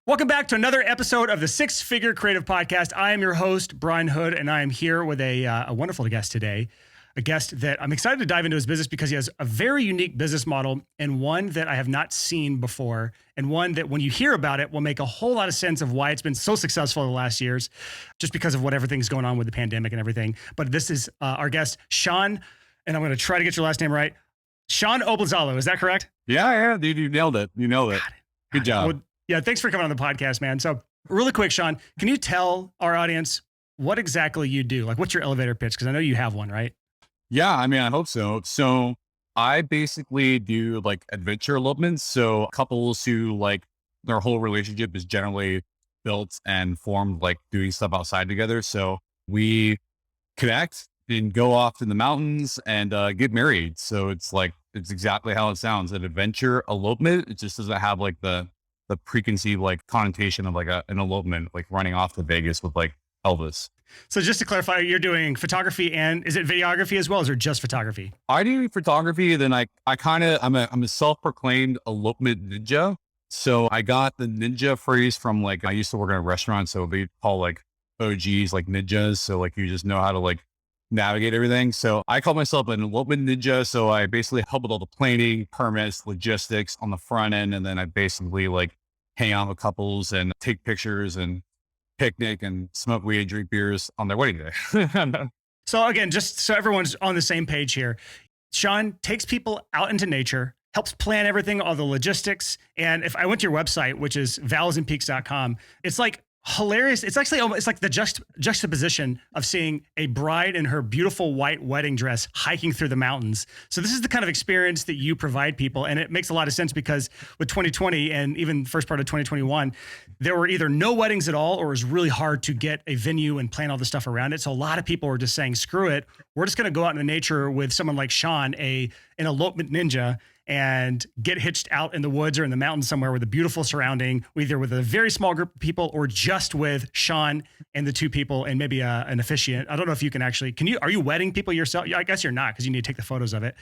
Welcome back to another episode of the Six Figure Creative Podcast. I am your host, Brian Hood, and I am here with a wonderful guest today. A guest that I'm excited to dive into his business because he has a very unique business model and one that I have not seen before, and one that when you hear about it will make a whole lot of sense of why it's been so successful in the last years, just because of what everything's going on with the pandemic and everything. But this is our guest, Sean, and I'm going to try to get your last name right. Sean Oblizalo, is that correct? Yeah, dude, you nailed it. Good job. Well, yeah, thanks for coming on the podcast, man. So really quick, Sean, can you tell our audience what exactly you do? Like, what's your elevator pitch? Because I know you have one, right? Yeah, I mean, I hope so. So I basically do like adventure elopements. So couples who like their whole relationship is generally built and formed like doing stuff outside together. So we connect and go off in the mountains and get married. So it's exactly how it sounds, an adventure elopement. It just doesn't have like the preconceived like connotation of like an elopement, like running off to Vegas with like Elvis. So just to clarify, you're doing photography and is it videography as well, or is it just photography? I do photography. Then I'm a self-proclaimed elopement ninja. So I got the ninja phrase from like, I used to work in a restaurant. So they call like OGs like ninjas. So like, you just know how to like navigate everything. So I call myself an elopement ninja. So I basically help with all the planning, permits, logistics on the front end. And then I basically like hang out with couples and take pictures and picnic and smoke weed and drink beers on their wedding day. So again, just so everyone's on the same page here, Sean takes people out into nature, helps plan everything, all the logistics. And if I went to your website, which is valsandpeaks.com, it's like hilarious. It's actually, it's like the juxtaposition of seeing a bride in her beautiful white wedding dress hiking through the mountains. So this is the kind of experience that you provide people. And it makes a lot of sense because with 2020 and even first part of 2021, there were either no weddings at all, or it was really hard to get a venue and plan all the stuff around it. So a lot of people were just saying, screw it. We're just going to go out in the nature with someone like Sean, an elopement ninja, and get hitched out in the woods or in the mountains somewhere with a beautiful surrounding, either with a very small group of people or just with Sean and the two people and maybe an officiant. I don't know if you can actually, are you wedding people yourself? I guess you're not, because you need to take the photos of it.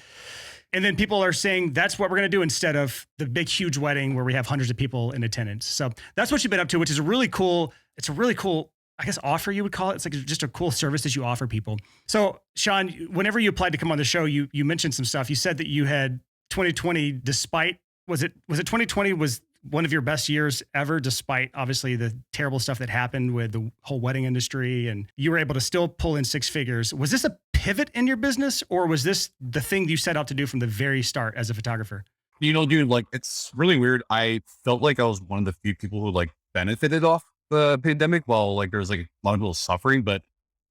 And then people are saying that's what we're going to do instead of the big, huge wedding where we have hundreds of people in attendance. So that's what you've been up to, which is it's a really cool, I guess, offer you would call it. It's like just a cool service that you offer people. So Sean, whenever you applied to come on the show, you mentioned some stuff. You said that you had 2020, despite, was it 2020 was one of your best years ever, despite obviously the terrible stuff that happened with the whole wedding industry, and you were able to still pull in six figures. Was this a pivot in your business, or was this the thing you set out to do from the very start as a photographer? You know, dude, like it's really weird. I felt like I was one of the few people who like benefited off the pandemic while like there's like a lot of people suffering, but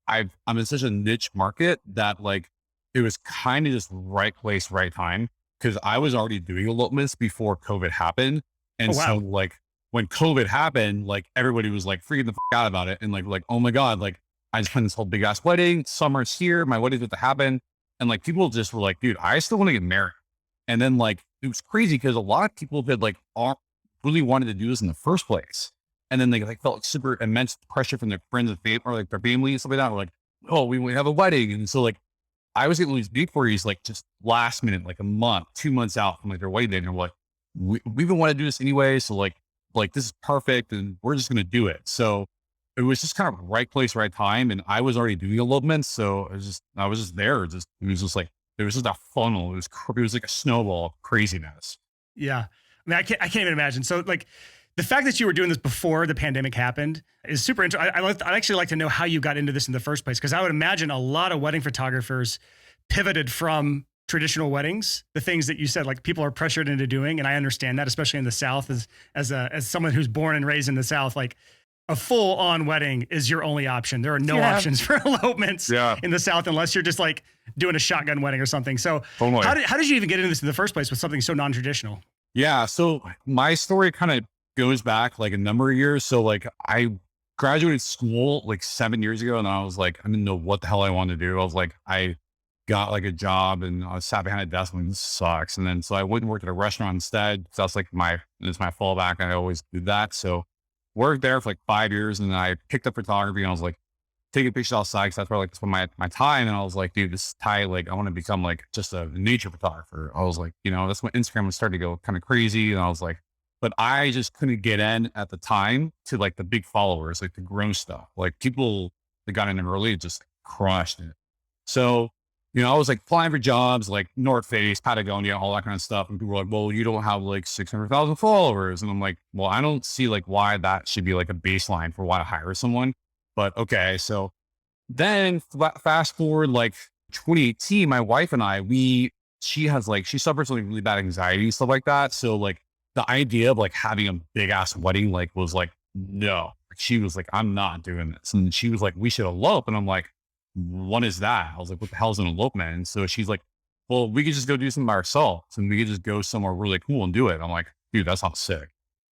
I'm in such a niche market that like it was kind of just right place, right time. Cause I was already doing elopements before COVID happened. And so like when COVID happened, like everybody was like freaking the out about it. And like, oh my God, like I just planned this whole big ass wedding. Summer's here. My wedding's about to happen. And like, people just were like, dude, I still want to get married. And then like, it was crazy because a lot of people had like really wanted to do this in the first place. And then they like felt super immense pressure from their friends and family, or like their family and stuff like that. We're like, oh, we have a wedding. And so like, I was getting these big queries, like just last minute, like a month, 2 months out from like their wedding day. And they're like, we've been wanting to do this anyway. So like this is perfect. And we're just going to do it. So it was just kind of right place, right time. And I was already doing elopements. So I was just there. It was just a funnel. It was like a snowball of craziness. Yeah. I mean, I can't even imagine. So like the fact that you were doing this before the pandemic happened is super interesting. I'd actually like to know how you got into this in the first place, because I would imagine a lot of wedding photographers pivoted from traditional weddings, the things that you said, like people are pressured into doing. And I understand that, especially in the South, as someone who's born and raised in the South, like a full on wedding is your only option. There are no options for elopements in the South, unless you're just like doing a shotgun wedding or something. So how did you even get into this in the first place with something so non-traditional? Yeah. So my story kind of goes back like a number of years. So like I graduated school like 7 years ago, and I was like, I didn't know what the hell I wanted to do. I was like, I got like a job and I sat behind a desk and like, this sucks. And then, so I went and worked at a restaurant instead. So that's like it's my fallback. I always do that. So worked there for like 5 years, and then I picked up photography, and I was like taking pictures outside, because that's where like that's my time. And I was like, dude, this is tight. Like I want to become like just a nature photographer. I was like, that's when Instagram was starting to go kind of crazy. And I was like, but I just couldn't get in at the time to like the big followers, like the grown stuff, like people that got in early just crushed it. So, I was like applying for jobs like North Face, Patagonia, all that kind of stuff. And people were like, well, you don't have like 600,000 followers. And I'm like, well, I don't see like why that should be like a baseline for why to hire someone. But okay. So then fast forward like 2018, my wife and I, she suffers from like really bad anxiety, stuff like that. So like the idea of like having a big ass wedding, like was like, no, she was like, I'm not doing this. And she was like, we should elope. And I'm like, what is that? I was like, what the hell is an elopement? And so she's like, well, we could just go do something by ourselves and we could just go somewhere really cool and do it. I'm like, dude, that sounds sick.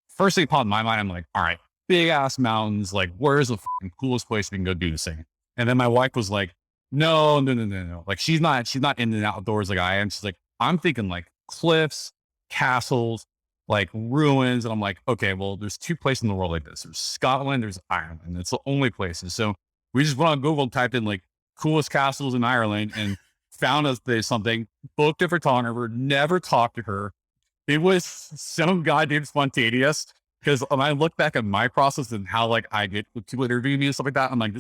First thing popped in my mind, I'm like, all right, big ass mountains. Like, where's the coolest place we can go do this thing? And then my wife was like, no. Like, she's not in the outdoors like I am. She's like, I'm thinking like cliffs, castles, like ruins. And I'm like, okay, well, there's two places in the world like this. There's Scotland, there's Ireland. It's the only places. So we just went on Google, typed in like coolest castles in Ireland and found us there's something, booked a photographer, never talked to her. It was so goddamn spontaneous because when I look back at my process and how like I get people interview me and stuff like that, I'm like,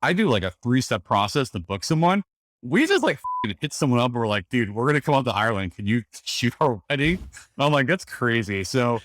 I do like a 3-step process to book someone. We just like hit someone up and we're like, dude, we're going to come out to Ireland. Can you shoot our wedding? And I'm like, that's crazy. So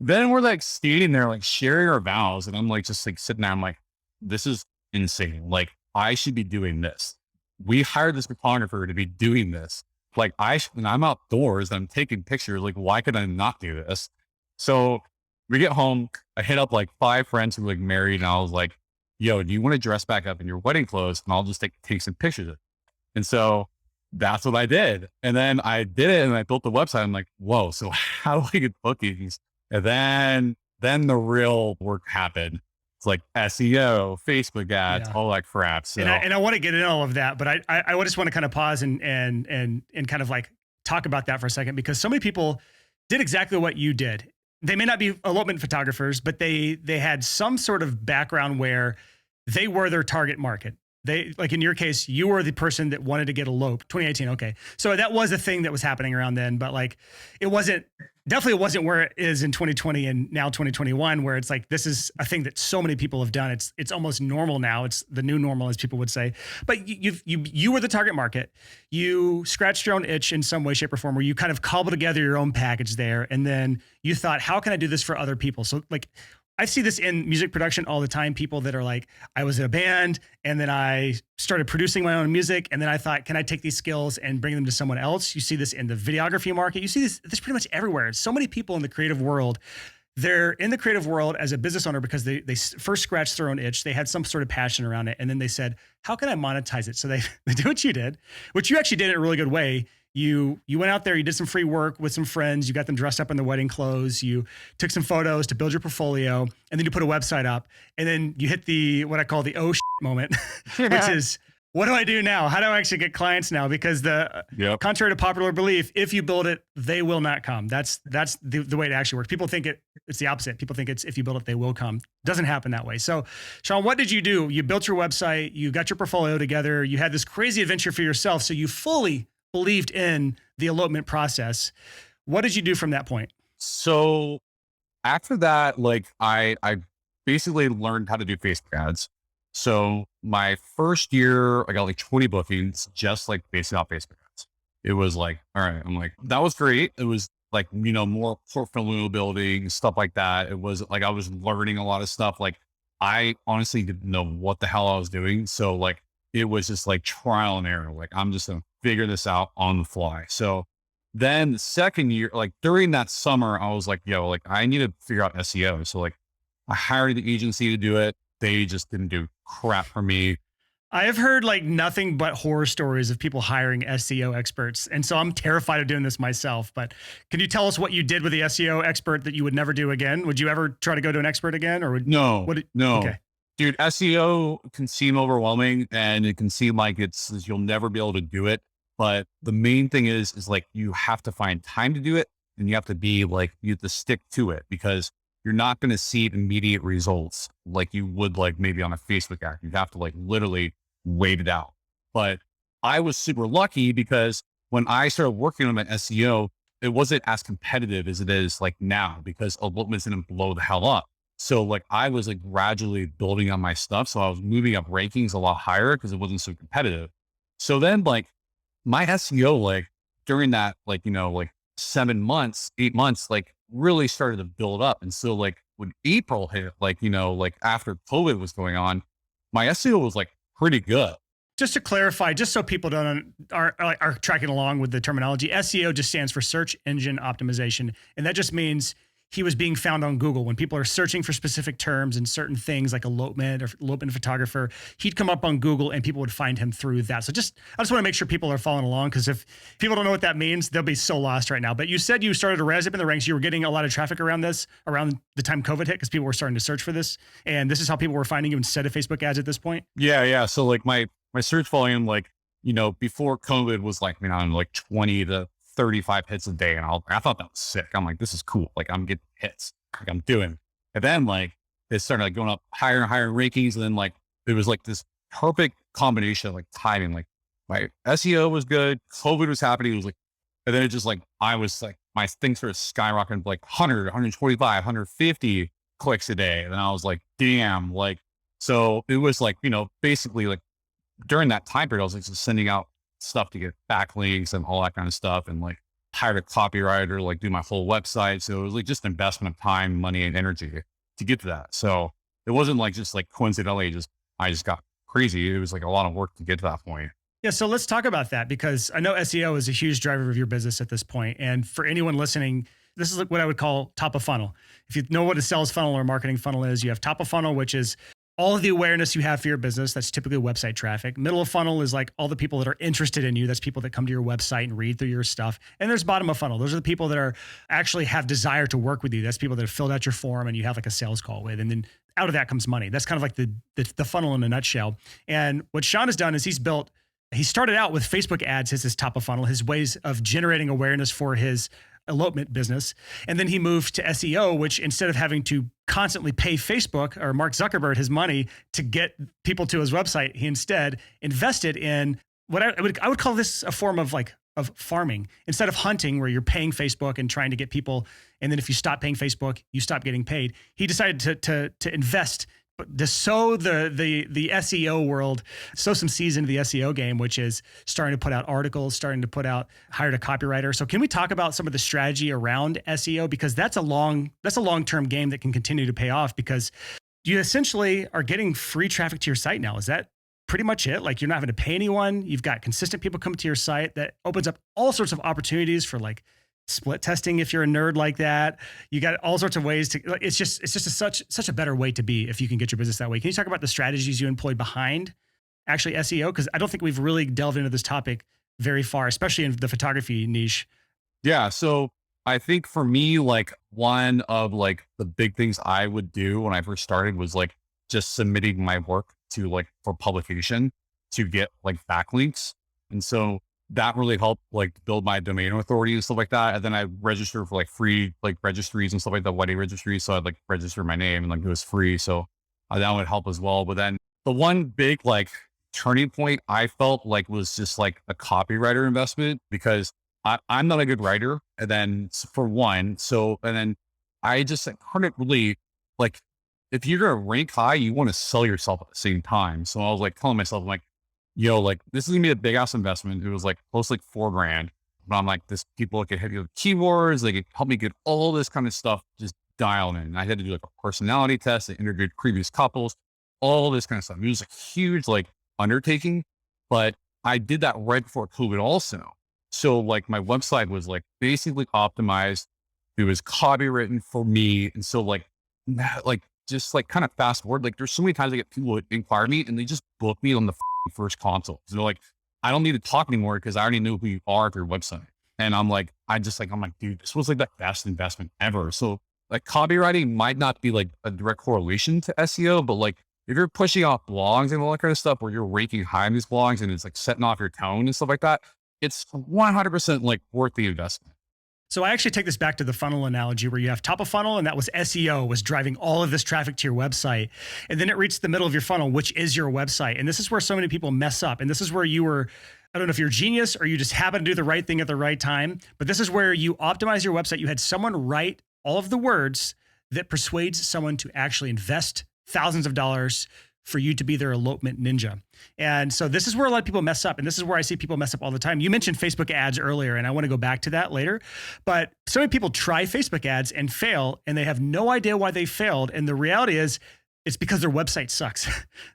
then we're like standing there, like sharing our vows. And I'm like, just like sitting there. I'm like, this is insane. Like I should be doing this. We hired this photographer to be doing this. Like and I'm outdoors and I'm taking pictures. Like, why could I not do this? So we get home. I hit up like 5 friends who were like married. And I was like, yo, do you want to dress back up in your wedding clothes? And I'll just take some pictures of it. And so that's what I did. And then I did it and I built the website. I'm like, whoa, so how do I get bookings? And then the real work happened. It's like SEO, Facebook ads, all that crap. So, and I want to get into all of that, but I just want to kind of pause and kind of like talk about that for a second, because so many people did exactly what you did. They may not be elopement photographers, but they had some sort of background where they were their target market. They, like in your case, you were the person that wanted to get eloped. 2018. Okay. So that was a thing that was happening around then, but like definitely it wasn't where it is in 2020 and now 2021, where it's like, this is a thing that so many people have done. It's almost normal now. It's the new normal, as people would say, but you were the target market. You scratched your own itch in some way, shape or form, where you kind of cobbled together your own package there. And then you thought, how can I do this for other people? So like, I see this in music production all the time. People that are like, I was in a band and then I started producing my own music. And then I thought, can I take these skills and bring them to someone else? You see this in the videography market. You see this pretty much everywhere. So many people in the creative world, they're in the creative world as a business owner because they first scratched their own itch. They had some sort of passion around it. And then they said, how can I monetize it? So they do what you did, which you actually did in a really good way. You went out there, you did some free work with some friends, you got them dressed up in their wedding clothes, you took some photos to build your portfolio, and then you put a website up, and then you hit what I call the oh shit moment, which is, what do I do now? How do I actually get clients now? Because contrary to popular belief, if you build it, they will not come. That's the way it actually works. People think it's the opposite. People think it's, if you build it, they will come. Doesn't happen that way. So Sean, what did you do? You built your website, you got your portfolio together, you had this crazy adventure for yourself. So you fully believed in the elopement process. What did you do from that point? So after that, like I basically learned how to do Facebook ads. So my first year, I got like 20 bookings, just like based off Facebook ads. It was like, all right, I'm like, that was great. It was like, more portfolio building, stuff like that. It was like, I was learning a lot of stuff. Like I honestly didn't know what the hell I was doing. So like, it was just like trial and error. Like I'm just going to figure this out on the fly. So then the second year, like during that summer, I was like, yo, like I need to figure out SEO. So like I hired the agency to do it. They just didn't do crap for me. I have heard like nothing but horror stories of people hiring SEO experts. And so I'm terrified of doing this myself, but can you tell us what you did with the SEO expert that you would never do again? Would you ever try to go to an expert again No. Okay. Dude, SEO can seem overwhelming and it can seem like you'll never be able to do it. But the main thing is like, you have to find time to do it and you have to stick to it because you're not going to see immediate results like you would like maybe on a Facebook ad. You have to like literally wait it out. But I was super lucky because when I started working on my SEO, it wasn't as competitive as it is like now because elopements didn't blow the hell up. So like I was like gradually building on my stuff. So I was moving up rankings a lot higher because it wasn't so competitive. So then like my SEO, like during that, like, like 7 months, 8 months, like really started to build up. And so like when April hit, like, like after COVID was going on, my SEO was like pretty good. Just to clarify, just so people are tracking along with the terminology, SEO just stands for search engine optimization. And that just means he was being found on Google. When people are searching for specific terms and certain things like elopement or elopement photographer, he'd come up on Google and people would find him through that. So I just want to make sure people are following along, because if people don't know what that means, they'll be so lost right now. But you said you started to rise up in the ranks. You were getting a lot of traffic around the time COVID hit, because people were starting to search for this. And this is how people were finding you instead of Facebook ads at this point? Yeah. So like my search volume, like, before COVID was like, on like 20 to 35 hits a day. And I thought that was sick. I'm like, this is cool. Like I'm getting hits, like I'm doing. And then like it started like going up higher and higher rankings. And then like, it was like this perfect combination of like timing. Like my SEO was good. COVID was happening. It was like, and then it just like, I was like, my things started skyrocketing like 100, 125, 150 clicks a day. And I was like, damn, like, so it was like, basically like during that time period, I was like just sending out stuff to get backlinks and all that kind of stuff, and like hired a copywriter, like do my whole website. So it was like just investment of time, money, and energy to get to that. So it wasn't like just like coincidentally, I just got crazy. It was like a lot of work to get to that point. Yeah. So let's talk about that, because I know SEO is a huge driver of your business at this point. And for anyone listening, this is like what I would call top of funnel. If you know what a sales funnel or marketing funnel is, you have top of funnel, which is all of the awareness you have for your business. That's typically website traffic. Middle of funnel is like all the people that are interested in you. That's people that come to your website and read through your stuff. And there's bottom of funnel. Those are the people that are actually have desire to work with you. That's people that have filled out your form and you have like a sales call with. And then out of that comes money. That's kind of like the funnel in a nutshell. And what Sean has done is he started out with Facebook ads as his top of funnel, his ways of generating awareness for his elopement business. And then he moved to SEO, which instead of having to constantly pay Facebook or Mark Zuckerberg his money to get people to his website, he instead invested in what I would call this a form of farming. Instead of hunting, where you're paying Facebook and trying to get people, and then if you stop paying Facebook, you stop getting paid. He decided to invest, to sow the SEO world, sow some seeds into the SEO game, which is starting to put out articles, hired a copywriter. So can we talk about some of the strategy around SEO? Because that's a long-term game that can continue to pay off, because you essentially are getting free traffic to your site now. Is that pretty much it? Like you're not having to pay anyone. You've got consistent people coming to your site. That opens up all sorts of opportunities for like split testing if you're a nerd like that. You got all sorts of ways to, it's just such a better way to be if you can get your business that way. Can you talk about the strategies you employed behind actually SEO? Because I don't think we've really delved into this topic very far, especially in the photography niche. Yeah. So I think for me, like one of like the big things I would do when I first started was like just submitting my work to like for publication to get like backlinks. And so that really helped like build my domain authority and stuff like that. And then I registered for like free like registries and stuff like that, wedding registries. So I'd like register my name and like it was free. So that would help as well. But then the one big like turning point I felt like was just like a copywriter investment, because I'm not a good writer. And then for one, and then I just like, couldn't really like, if you're going to rank high, you want to sell yourself at the same time. So I was like telling myself, like, like this is gonna be a big ass investment. It was like close to like $4,000, but I'm like, this people can hit me with keywords. They can help me get all this kind of stuff just dialed in. And I had to do like a personality test. I interviewed previous couples, all this kind of stuff. It was a huge like undertaking, but I did that right before COVID also. So like my website was like basically optimized. It was copywritten for me. And so like just like kind of fast forward, like there's so many times I get people who inquire me and they just book me on the first consult. So they're like, I don't need to talk anymore because I already know who you are at your website. And I'm like, I'm like, dude, this was like the best investment ever. So like copywriting might not be like a direct correlation to SEO, but like if you're pushing out blogs and all that kind of stuff where you're ranking high in these blogs and it's like setting off your tone and stuff like that, it's 100% like worth the investment. So I actually take this back to the funnel analogy where you have top of funnel, and that was SEO was driving all of this traffic to your website. And then it reached the middle of your funnel, which is your website. And this is where so many people mess up. And this is where you were I don't know if you're a genius or you just happen to do the right thing at the right time, but this is where you optimize your website. You had someone write all of the words that persuades someone to actually invest thousands of dollars for you to be their elopement ninja. And so this is where a lot of people mess up. And this is where I see people mess up all the time. You mentioned Facebook ads earlier, and I want to go back to that later. But so many people try Facebook ads and fail, and they have no idea why they failed. And the reality is, it's because their website sucks.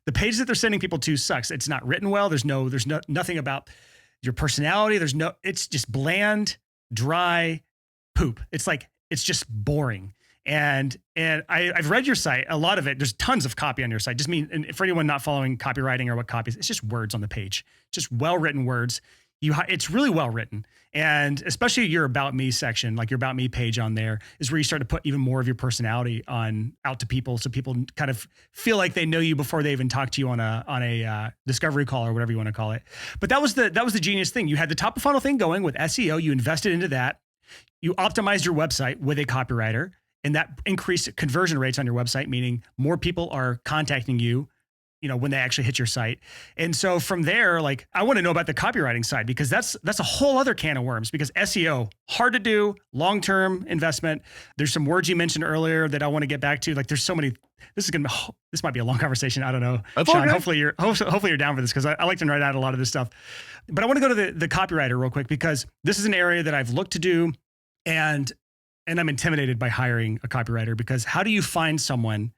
The page that they're sending people to sucks. It's not written well. There's nothing about your personality. It's just bland, dry poop. It's just boring. And I've read your site, a lot of it. There's tons of copy on your site. And for anyone not following copywriting or what copy is, it's just words on the page, just well-written words. It's really well written. And especially your About Me section, like your About Me page on there is where you start to put even more of your personality out to people. So people kind of feel like they know you before they even talk to you on a discovery call or whatever you want to call it. But that was the genius thing. You had the top of funnel thing going with SEO. You invested into that. You optimized your website with a copywriter. And that increased conversion rates on your website, meaning more people are contacting you, when they actually hit your site. And so from there, like, I want to know about the copywriting side, because that's a whole other can of worms, because SEO, hard to do, long-term investment. There's some words you mentioned earlier that I want to get back to. Like, there's so many, this might be a long conversation. I don't know. That's Sean, okay. hopefully you're down for this, because I like to write out a lot of this stuff. But I want to go to the copywriter real quick, because this is an area that I've looked to do, and I'm intimidated by hiring a copywriter, because how do you find someone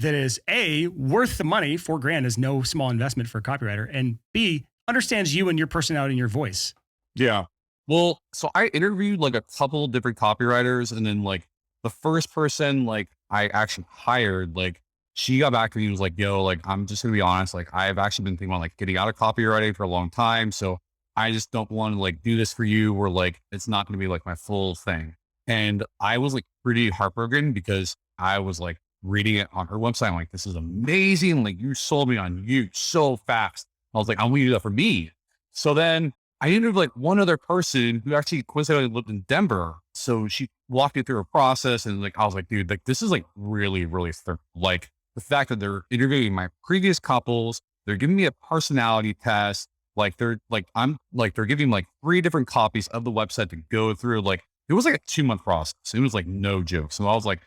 that is A, worth the money? $4,000 is no small investment for a copywriter, and B, understands you and your personality and your voice. Yeah. Well, so I interviewed like a couple different copywriters, and then like the first person like I actually hired, like she got back to me and was like, yo, like, I'm just gonna be honest, like I've actually been thinking about like getting out of copywriting for a long time. So I just don't want to like do this for you, or like it's not gonna be like my full thing. And I was like pretty heartbroken, because I was like reading it on her website. I'm like, this is amazing. Like, you sold me on you so fast. I was like, I want you to do that for me. So then I interviewed like one other person who actually coincidentally lived in Denver. So she walked me through her process, and like, I was like, dude, like this is like really, really like the fact that they're interviewing my previous couples, they're giving me a personality test. Like they're giving like 3 different copies of the website to go through. Like, it was like a 2-month process. It was like no joke. So I was like,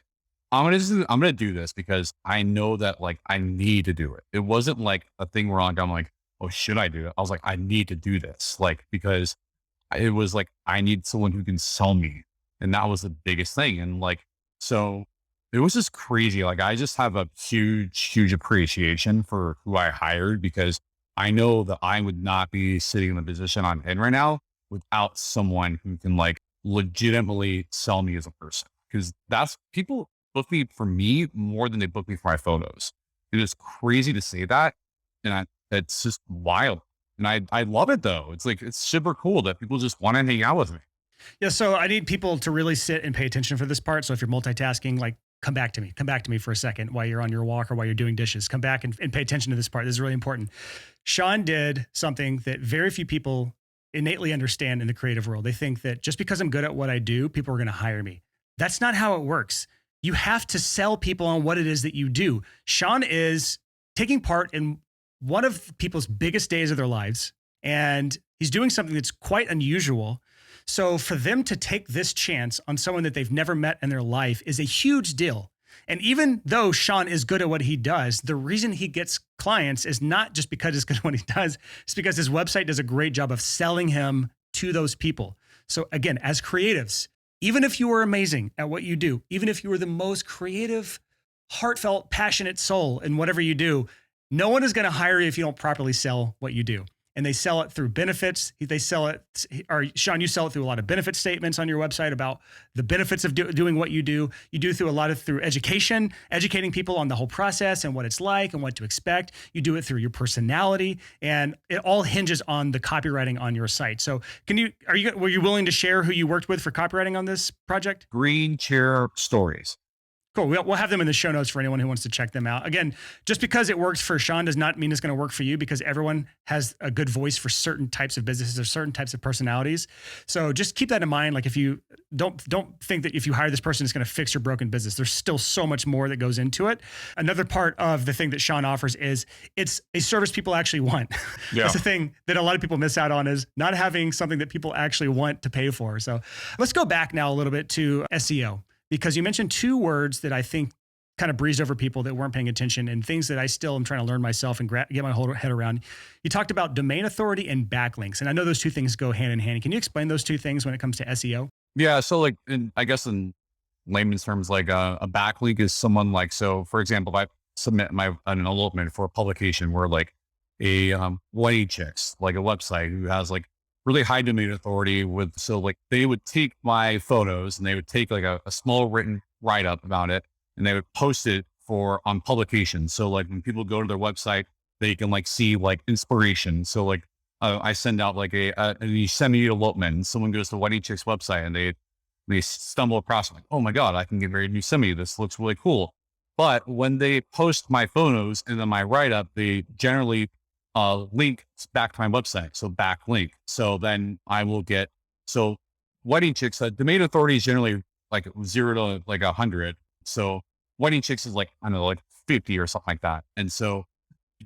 I'm going to do this because I know that like I need to do it. It wasn't like a thing where I'm like, oh, should I do it? I was like, I need to do this. Like, because it was like, I need someone who can sell me. And that was the biggest thing. And like, so it was just crazy. Like, I just have a huge appreciation for who I hired, because I know that I would not be sitting in the position I'm in right now without someone who can like legitimately sell me as a person. Because that's, people book me for me more than they book me for my photos. It is crazy to say that. And it's just wild. And I love it though. It's like, it's super cool that people just want to hang out with me. Yeah. So I need people to really sit and pay attention for this part. So if you're multitasking, like, come back to me for a second while you're on your walk or while you're doing dishes. Come back and pay attention to this part. This is really important. Sean did something that very few people innately understand in the creative world. They think that just because I'm good at what I do, people are going to hire me. That's not how it works. You have to sell people on what it is that you do. Sean is taking part in one of people's biggest days of their lives, and he's doing something that's quite unusual. So for them to take this chance on someone that they've never met in their life is a huge deal. And even though Sean is good at what he does, the reason he gets clients is not just because he's good at what he does. It's because his website does a great job of selling him to those people. So again, as creatives, even if you are amazing at what you do, even if you are the most creative, heartfelt, passionate soul in whatever you do, no one is going to hire you if you don't properly sell what you do. And they sell it through benefits. They sell it, or Sean, you sell it through a lot of benefit statements on your website about the benefits of doing what you do. You do through education, educating people on the whole process and what it's like and what to expect. You do it through your personality, and it all hinges on the copywriting on your site. So were you willing to share who you worked with for copywriting on this project? Green Chair Stories. Cool. We'll have them in the show notes for anyone who wants to check them out. Again, just because it works for Sean does not mean it's going to work for you, because everyone has a good voice for certain types of businesses or certain types of personalities. So just keep that in mind. Like, if you don't think that if you hire this person, it's going to fix your broken business. There's still so much more that goes into it. Another part of the thing that Sean offers is it's a service people actually want. Yeah. That's the thing that a lot of people miss out on, is not having something that people actually want to pay for. So let's go back now a little bit to SEO. Because you mentioned two words that I think kind of breezed over people that weren't paying attention, and things that I still am trying to learn myself and get my whole head around. You talked about domain authority and backlinks. And I know those two things go hand in hand. Can you explain those two things when it comes to SEO? Yeah. So like, I guess in layman's terms, like a backlink is someone like, so for example, if I submit an elopement for a publication where like a wedding chicks, like a website who has like really high domain authority so like they would take my photos and they would take like a small written write-up about it, and they would post it on publications. So like when people go to their website, they can like see like inspiration. So like I send out like an Yosemite elopement, and someone goes to Wedding Chick's website and they stumble across like, oh my God, I can get married in Yosemite. This looks really cool. But when they post my photos and then my write-up, they generally link back to my website. So backlink. So then I will get, so Wedding Chicks, domain authority is generally like 0 to like 100. So Wedding Chicks is like, I don't know, like 50 or something like that. And so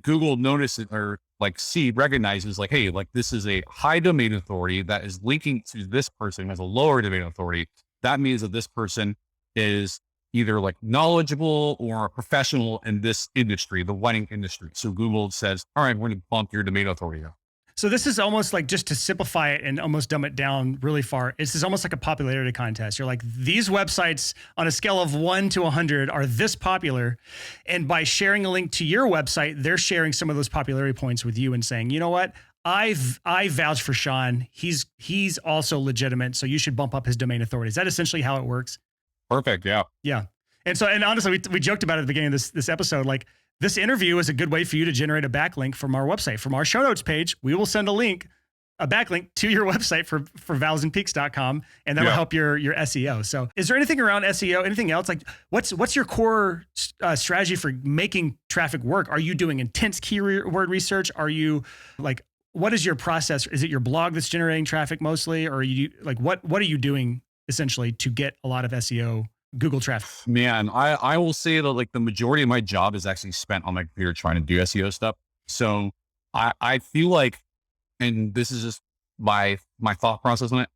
Google notices, or like recognizes like, hey, like this is a high domain authority that is linking to this person who has a lower domain authority. That means that this person is either like knowledgeable or a professional in this industry, the wedding industry. So Google says, all right, we're going to bump your domain authority up. So this is almost like, just to simplify it and almost dumb it down really far, this is almost like a popularity contest. You're like, these websites on a scale of 1 to 100 are this popular. And by sharing a link to your website, they're sharing some of those popularity points with you and saying, you know what? I vouch for Sean. He's also legitimate. So you should bump up his domain authority. Is that essentially how it works? Perfect. Yeah. Yeah. And so, and honestly, we joked about it at the beginning of this episode, like, this interview is a good way for you to generate a backlink from our website. From our show notes page, we will send a backlink to your website for valsandpeaks.com, and that will help your SEO. So is there anything around SEO, anything else? Like, what's your core strategy for making traffic work? Are you doing intense keyword research? Are you like, what is your process? Is it your blog that's generating traffic mostly? Or are you like, what are you doing essentially to get a lot of SEO Google traffic? Man, I will say that like the majority of my job is actually spent on my computer trying to do SEO stuff. So I feel like, and this is just my thought process on it,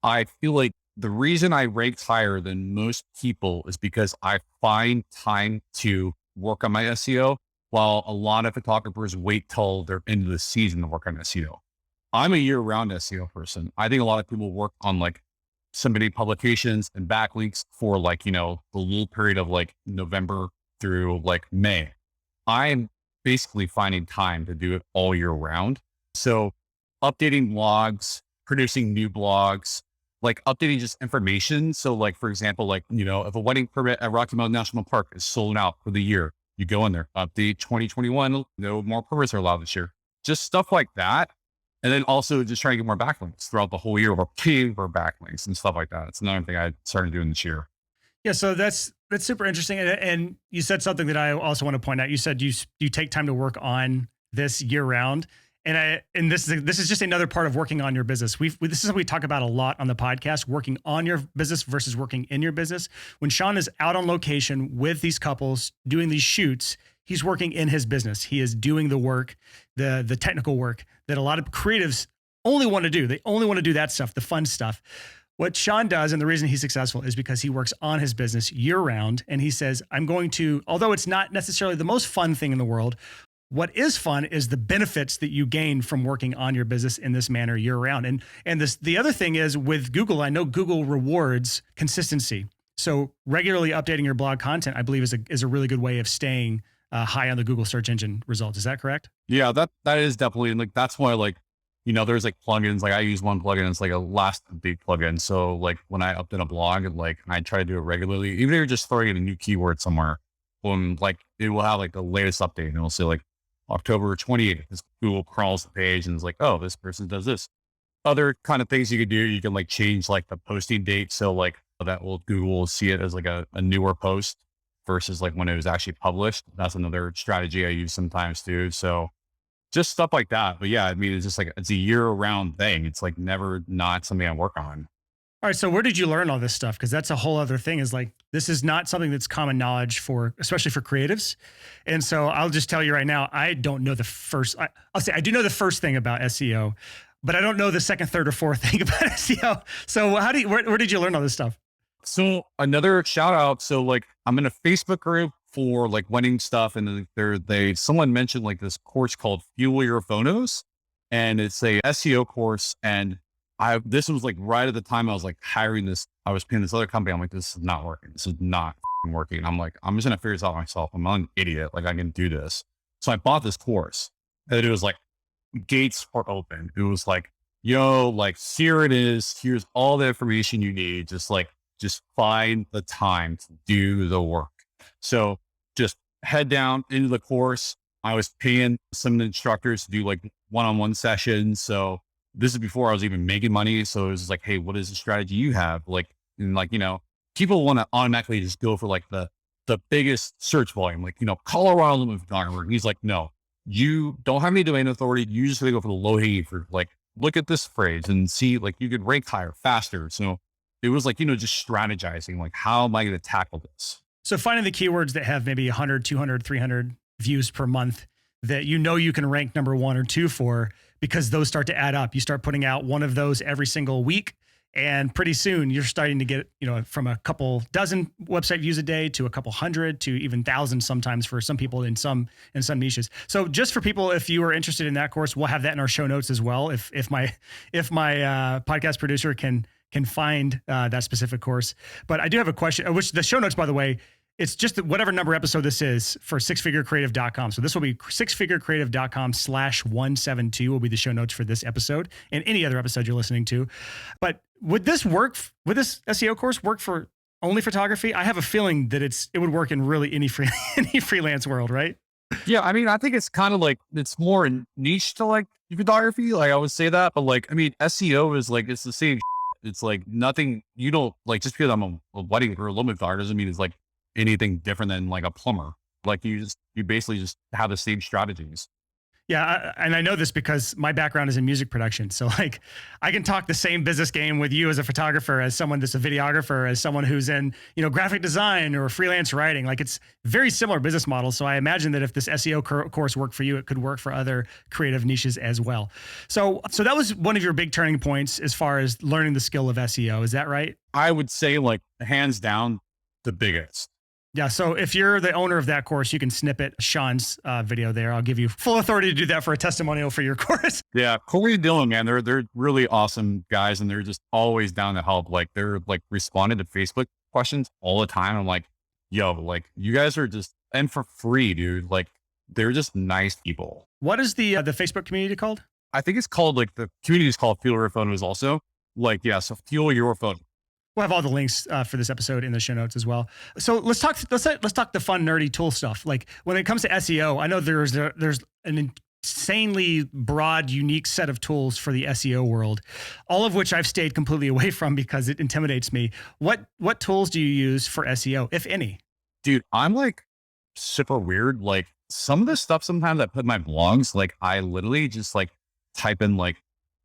I feel like the reason I rank higher than most people is because I find time to work on my SEO, while a lot of photographers wait till they're into the season to work on SEO. I'm a year-round SEO person. I think a lot of people work on like submitting publications and backlinks for like, you know, the little period of like November through like May. I'm basically finding time to do it all year round. So updating blogs, producing new blogs, like updating just information. So like, for example, like, you know, if a wedding permit at Rocky Mountain National Park is sold out for the year, you go in there, update 2021, no more permits are allowed this year. Just stuff like that. And then also just trying to get more backlinks throughout the whole year, or paying for backlinks and stuff like that. It's another thing I started doing this year. Yeah. So that's super interesting. And you said something that I also want to point out. You said you take time to work on this year round. And this is just another part of working on your business. This is what we talk about a lot on the podcast, working on your business versus working in your business. When Sean is out on location with these couples doing these shoots, he's working in his business. He is doing the work, the technical work that a lot of creatives only want to do. They only want to do that stuff, the fun stuff. What Sean does, and the reason he's successful, is because he works on his business year round. And he says, I'm going to, although it's not necessarily the most fun thing in the world, what is fun is the benefits that you gain from working on your business in this manner year round. And the other thing is with Google, I know Google rewards consistency. So regularly updating your blog content, I believe, is a really good way of staying high on the Google search engine results. Is that correct? Yeah, that is definitely, like, that's why, like, you know, there's like plugins, like I use one plugin, it's like a last update plugin. So like when I update a blog, and like I try to do it regularly, even if you're just throwing in a new keyword somewhere, like it will have like the latest update, and it'll say like October 28th, this Google crawls the page and is like, oh, this person does this. Other kind of things you could do, you can like change like the posting date. So like Google will see it as like a newer post. versus like when it was actually published. That's another strategy I use sometimes too. So just stuff like that. But yeah, I mean, it's just like, it's a year round thing. It's like never not something I work on. All right. So where did you learn all this stuff? Because that's a whole other thing, is like, this is not something that's common knowledge for, especially for creatives. And so I'll just tell you right now, I don't know the first, I'll say I do know the first thing about SEO, but I don't know the second, third, or fourth thing about SEO. So where did you learn all this stuff? So another shout out. So like I'm in a Facebook group for like wedding stuff. And then someone mentioned like this course called Fuel Your Photos, and it's a SEO course. And this was like right at the time I was like I was paying this other company. I'm like, this is not working. This is not working. And I'm like, I'm just going to figure this out myself. I'm not an idiot. Like I can do this. So I bought this course, and it was like, gates are open. It was like, yo, like, here it is. Here's all the information you need. Just find the time to do the work. So just head down into the course. I was paying some instructors to do like one-on-one sessions. So this is before I was even making money. So it was like, hey, what is the strategy you have? Like, and like, people want to automatically just go for like the biggest search volume, like, Colorado limit photographer. And he's like, no, you don't have any domain authority. You just gotta go for the low hanging fruit. Like, look at this phrase and see, like, you could rank higher, faster. So it was like, just strategizing, like, how am I going to tackle this? So finding the keywords that have maybe 100, 200, 300 views per month that you can rank number 1 or 2 for, because those start to add up. You start putting out one of those every single week, and pretty soon you're starting to get, from a couple dozen website views a day to a couple hundred to even thousands sometimes for some people in some niches. So just for people, if you are interested in that course, we'll have that in our show notes as well. If my podcast producer can find that specific course. But I do have a question, which the show notes, by the way, it's just whatever number episode this is for sixfigurecreative.com. So this will be sixfigurecreative.com/172 will be the show notes for this episode and any other episode you're listening to. But would this SEO course work for only photography? I have a feeling that it would work in really any freelance world, right? Yeah. I mean, I think it's kind of like, it's more niche to like photography. Like I would say that, but like, I mean, SEO is like, it's the same. It's like nothing, you don't like, just because I'm a wedding or a limit photographer doesn't mean it's like anything different than like a plumber. Like you basically just have the same strategies. Yeah. And I know this because my background is in music production. So like I can talk the same business game with you as a photographer, as someone that's a videographer, as someone who's in, graphic design or freelance writing. Like it's very similar business models. So I imagine that if this SEO course worked for you, it could work for other creative niches as well. So that was one of your big turning points as far as learning the skill of SEO. Is that right? I would say like hands down the biggest. Yeah. So if you're the owner of that course, you can snippet Sean's video there. I'll give you full authority to do that for a testimonial for your course. Yeah. Corey and Dylan, man, they're really awesome guys, and they're just always down to help. Like they're like responding to Facebook questions all the time. I'm like, yo, like you guys are just, and for free, dude. Like they're just nice people. What is the Facebook community called? I think it's called like, the community is called Fuel Your Photos also. Like, yeah. So Fuel Your Photos. We'll have all the links for this episode in the show notes as well. So let's talk the fun, nerdy tool stuff. Like when it comes to SEO, I know there's an insanely broad, unique set of tools for the SEO world, all of which I've stayed completely away from because it intimidates me. What tools do you use for SEO, if any? Dude, I'm like super weird. Like some of the stuff sometimes I put in my blogs, like I literally just like type in like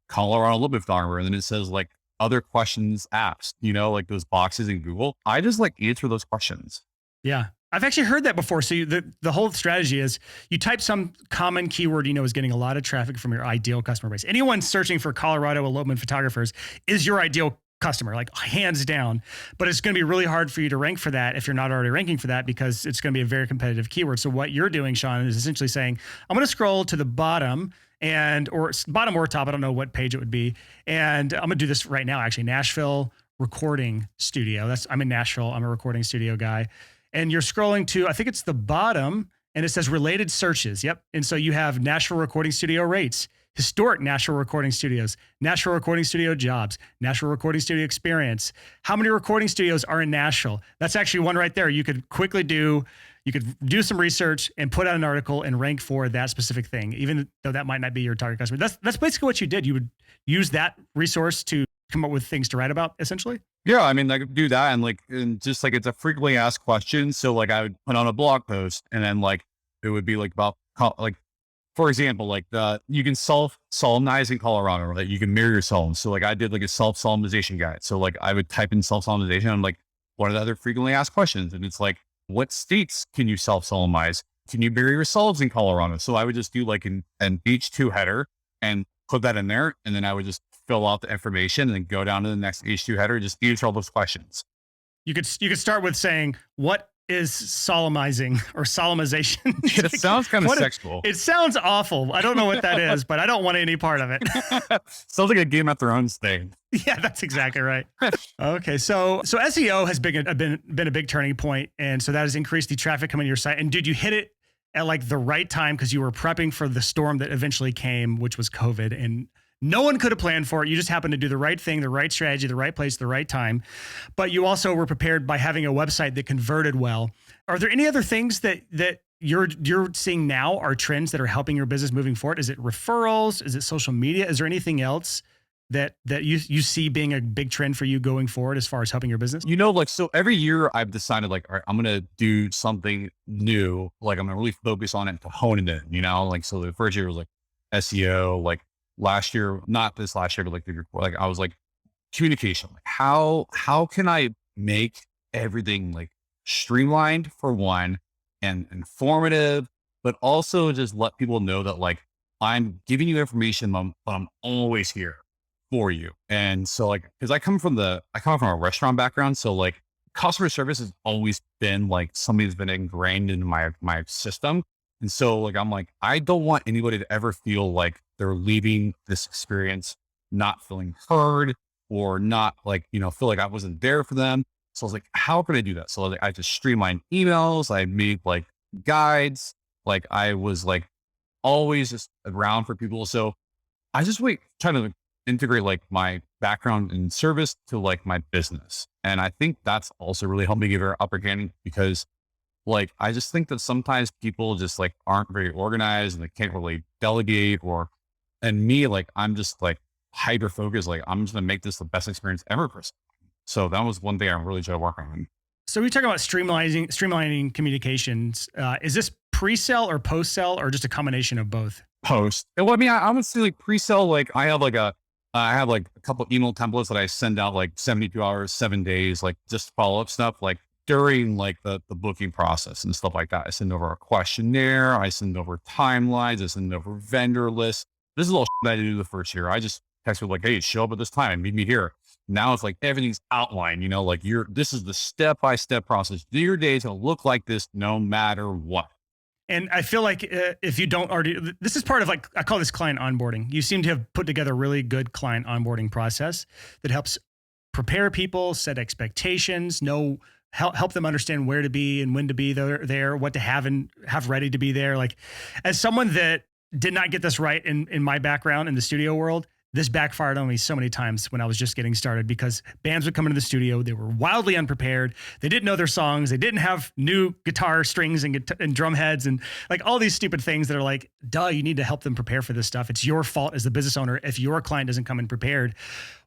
Colorado limit photographer, and then it says like other questions asked, like those boxes in Google. I just like answer those questions. Yeah. I've actually heard that before. So the whole strategy is you type some common keyword, is getting a lot of traffic from your ideal customer base. Anyone searching for Colorado elopement photographers is your ideal customer, like hands down. But it's going to be really hard for you to rank for that if you're not already ranking for that, because it's going to be a very competitive keyword. So what you're doing, Sean, is essentially saying, I'm going to scroll to the bottom or bottom or top. I don't know what page it would be. And I'm going to do this right now, actually. Nashville recording studio. I'm in Nashville. I'm a recording studio guy. And you're scrolling to, I think it's the bottom, and it says related searches. Yep. And so you have Nashville recording studio rates, historic Nashville recording studios, Nashville recording studio jobs, Nashville recording studio experience. How many recording studios are in Nashville? That's actually one right there. You could do some research and put out an article and rank for that specific thing, even though that might not be your target customer. That's basically what you did. You would use that resource to come up with things to write about, essentially? Yeah, I mean, I could do that, and just like it's a frequently asked question. So like I would put on a blog post, and then like it would be like about like, for example, like you can solemnize in Colorado, right? You can mirror your solemn. So like I did like a solemnization guide. So like I would type in solemnization. I'm like, what are the other frequently asked questions? And it's like, what states can you solemnize? Can you mirror yourselves in Colorado? So I would just do like an H2 header and put that in there. And then I would just fill out the information and then go down to the next H2 header, just answer all those questions. You could start with saying, what is solemnizing or solemnization? It sounds kind of sexual. It sounds awful. I don't know what that is, but I don't want any part of it. Sounds like a Game of Thrones thing. Yeah, that's exactly right. Okay, so SEO has been a big turning point, and so that has increased the traffic coming to your site. And dude, you hit it at like the right time because you were prepping for the storm that eventually came, which was COVID, and no one could have planned for it. You just happened to do the right thing, the right strategy, the right place, the right time. But you also were prepared by having a website that converted well. Are there any other things that you're seeing now are trends that are helping your business moving forward? Is it referrals? Is it social media? Is there anything else that you see being a big trend for you going forward as far as helping your business? You know, like, so every year I've decided like, all right, I'm going to do something new. Like I'm going to really focus on it to hone it in, you know, like, so the first year was like SEO, like last year, not this last year, but like the year before, like I was like communication, like how can I make everything like streamlined for one and informative, but also just let people know that like, I'm giving you information, but I'm always here for you. And so like, cause I come from a restaurant background. So like customer service has always been like something that's been ingrained in my system. And so like, I'm like, I don't want anybody to ever feel like they're leaving this experience not feeling heard or not like, you know, feel like I wasn't there for them. So I was like, how can I do that? So like, I just streamlined emails. I made like guides. Like I was like always just around for people. So I just trying to integrate like my background in service to like my business. And I think that's also really helped me give her upper hand because like, I just think that sometimes people just like aren't very organized and they can't really delegate and me, like, I'm just like hyper focused. Like I'm just going to make this the best experience ever for someone. So that was one thing I really tried to work on. So we talk about streamlining communications. Is this pre-sell or post-sell or just a combination of both? Post. Well, I mean, I would say like pre-sell, like I have like a couple email templates that I send out like 72 hours, 7 days, like just follow up stuff, like during like the booking process and stuff like that. I send over a questionnaire. I send over timelines. I send over vendor lists. This is all that I do the first year. I just text people like, hey, show up at this time, meet me here. Now it's like everything's outlined, you know, like this is the step-by-step process. Your day is going to look like this no matter what. And I feel like if you don't already, this is part of like, I call this client onboarding. You seem to have put together a really good client onboarding process that helps prepare people, set expectations, help them understand where to be and when to be there, what to have and have ready to be there. Like as someone that did not get this right in my background in the studio world, this backfired on me so many times when I was just getting started because bands would come into the studio. They were wildly unprepared. They didn't know their songs. They didn't have new guitar strings and drum heads and like all these stupid things that are like, duh, you need to help them prepare for this stuff. It's your fault as the business owner if your client doesn't come in prepared.